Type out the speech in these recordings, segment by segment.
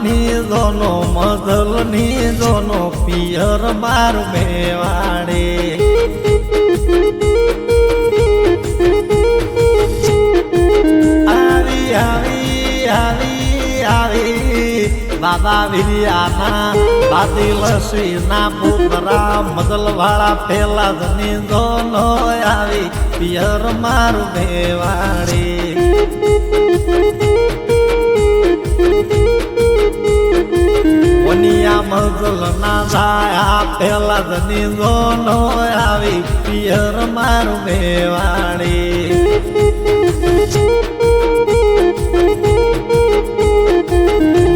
ની જોનો મધલ ની જોનો પિયર મારું મેવાડે આવી આવી આવી આવી બાબા વિરિયાના દાદી લસીના પુતરા મદલવાળા પેલા ધની જોનો આવી પિયર મારું મેવાડે વનિયા મગલ ના જાય પેલા ધની જોનો આવી પિયર મારું મેવાડી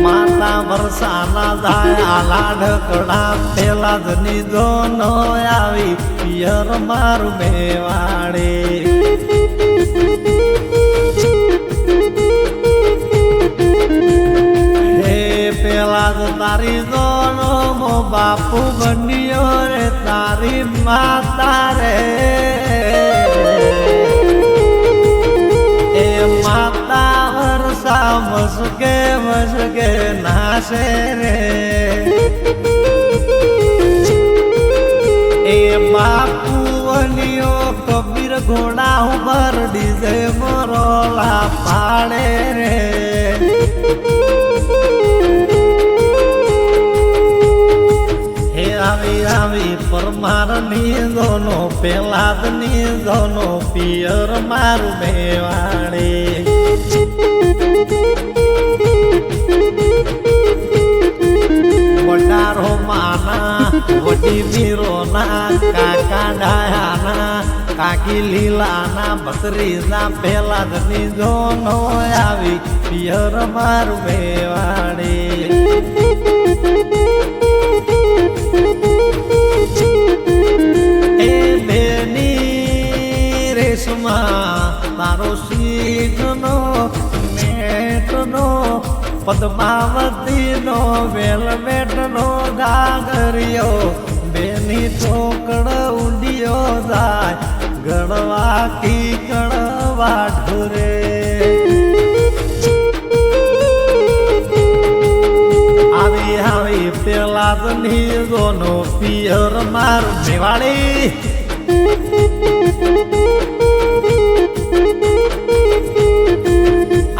માતા વરસા ના જાય લાડકડા પેલા ધની જોનો આવી પિયર મારું મેવાડી તારી જોનો મો બાપુ બન્યો રે તારી માતા રે એ માતા વરસા મસકે મસકે નાશે રે એ બાપુ બન્યો કબીર ઘોડા ઉપર ડીજે મરોલા પાડે રે આવી આવી પરમાર ની જોનો પેલા ની જોનો પિયર મારું મેવાડે વડારો માના વડી મીરો ના કાકા ડાયાના કાકી લીલાના ભત્રીજા પેલા ની જોનો આવી પિયર મારું મેવાડે તારો શીખનો મેટનો પદ્માવતી નો વેલવેટ નો ગાગરિયો બેની ઠોકડ ઊંડિયો જાય ગણવા કી ગણવા ઢોરે આવી આવી પેલા ધની જોનો પિયર મારું મેવાડી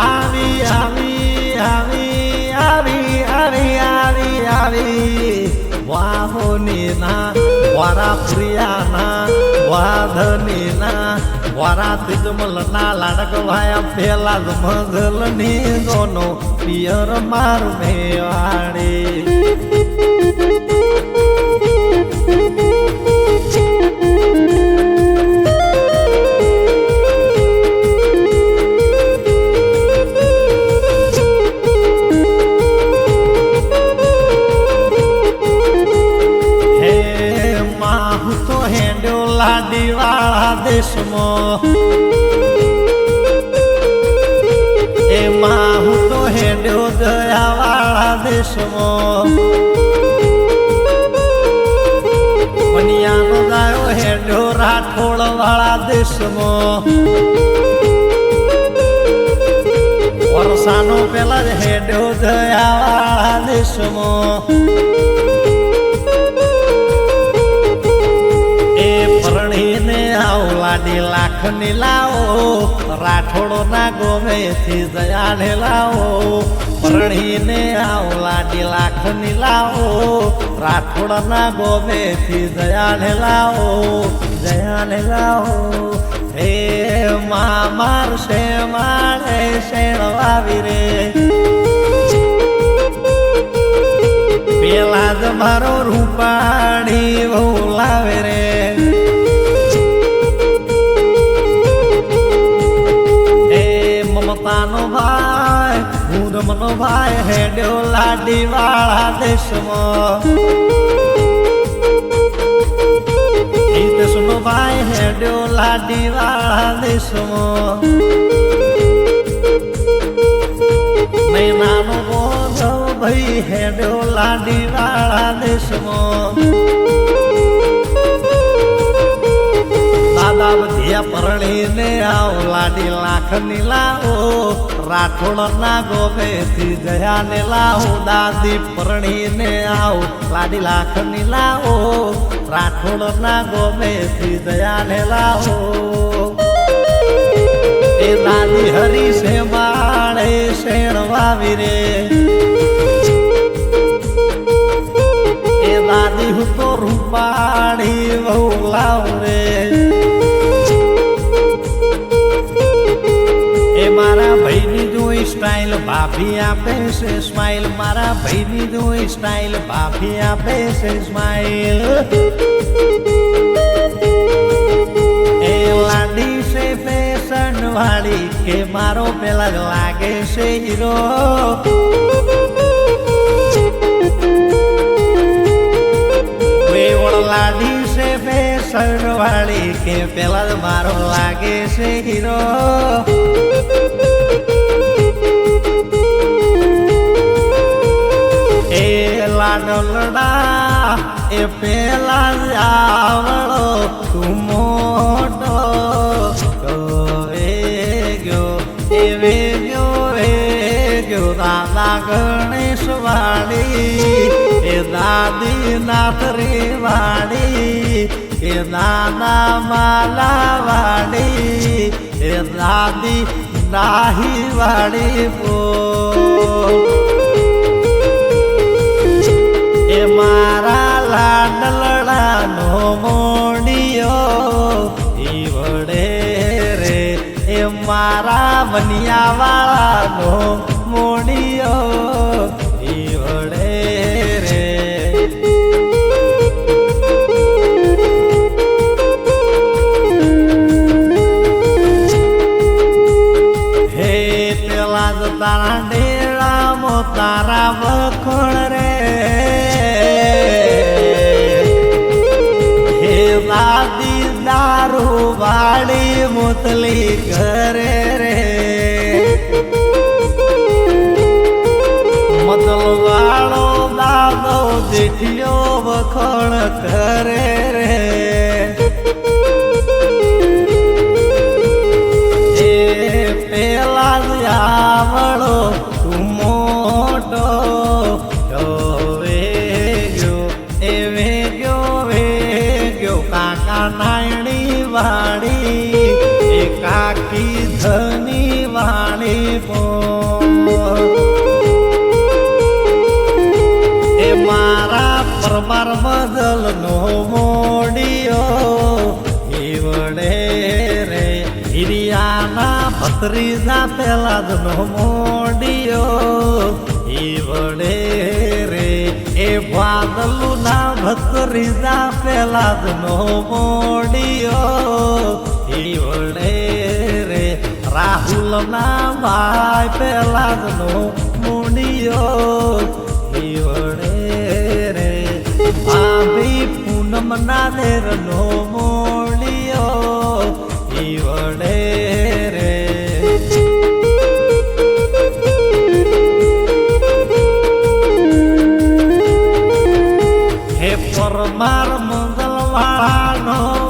આવી આવી આવી આવી આવી આવી આવી વાહોની ના વારા પ્રિયાના વાધની ના વારા તિજમલ ના લાડક ભાયા પેલા મગલ ની જોનો પિયર મારું મેવાડી લાડી વાળા દેશમાં એમાં હું તો હેડ્યો દયા વાળા દેશમાં મનિયાનો ગાયો હેડ્યો રાઠોડ વાળા દેશમાં વરસાનો પેલા જ હેડ્યો દયા વાળા દેશમાં લાડી લાખ ની લાવો રાઠોડો ના ગોમે થી જયાને લાવો પરણીને આવો લાડી લાખ ની લાવો રાઠોડ ના ગોમે થી જયાને લાવો હે મા મારશે મારે શેણવાવી રે પેલા જ મારો રૂપાણી બહુ લાવે રે મમતાનો ભાઈ હુરમનો ભાઈ હેડ્યો લાડી વાળા દેશમાં હિતેશનો ભાઈ હેડ્યો લાડી વાળા દેશમાં નૈનાનો બોધો ભાઈ હેડ્યો લાડી વાળા દેશમાં દાબધિયા પરણીને આવ લાડી લાખની લાવો રાઠોડ ના ગોમેથી જયાને લાવો દાદી પરણીને આવ લાડી લાખની લાવો રાઠોડ ના ગોમેથી જયાને લાવો એ દાદી હરી છે માળે શેણ વાવી રે એ દાદી હું તો રૂપાળી બહુ લાવ રે એ મારા ભાઈની જોઈ સ્ટાઇલ ભાભી આપે છે સ્માઇલ મારા ભાઈની જોઈ સ્ટાઇલ ભાભી આપે છે સ્માઇલ એ લાડી છે ફેશન વાળી કે મારો પેલા જ લાગે છે હીરો લાડી છે ફેશન વાળી કે પેલા જ મારો લાગે છે હીરો એ લાડોલડા એ પેલા જ આવડો તું મોટો વેગ્યો દાદા ગણેશ વાળી એ દાદી નાથરી વાળી એ દાદા માલા વાળી એ દાદી નાહી વાળી એ મારા લાડલડાનો મોડિયો ઈ વડે રે એ મારા બનિયા વાળાનો મોડિયો ઈ વડે રે હે પેલા જ તારા ડેરામો તારા વખોણ રે હે દાદી દારૂ વાળી મોતલી કરે રે મતલ વાળો દાદો જેઠિયો વખોણ કરે રે એ પેલા જ આવડો તું મોટો કાકા નાયણી વાળી એ કાકી ધની વાળી એ મારા પરમાર બદલ નો મોડિયો એ વડે રે હિરિયાના ભત્રીજા પેલા જ નો મોડિયો એ વડે રે એ વાદલું ના ભત્રીજા પેલા જ નો મોડિયો એ વડે રે રાહુલ ના ભાઈ પેલા જ નો મોડિયો એ વડે રે ભાભી પૂનમ ના દેર નો મોડિયો એ વડે રે હે પરમાર મંગલવાળાનો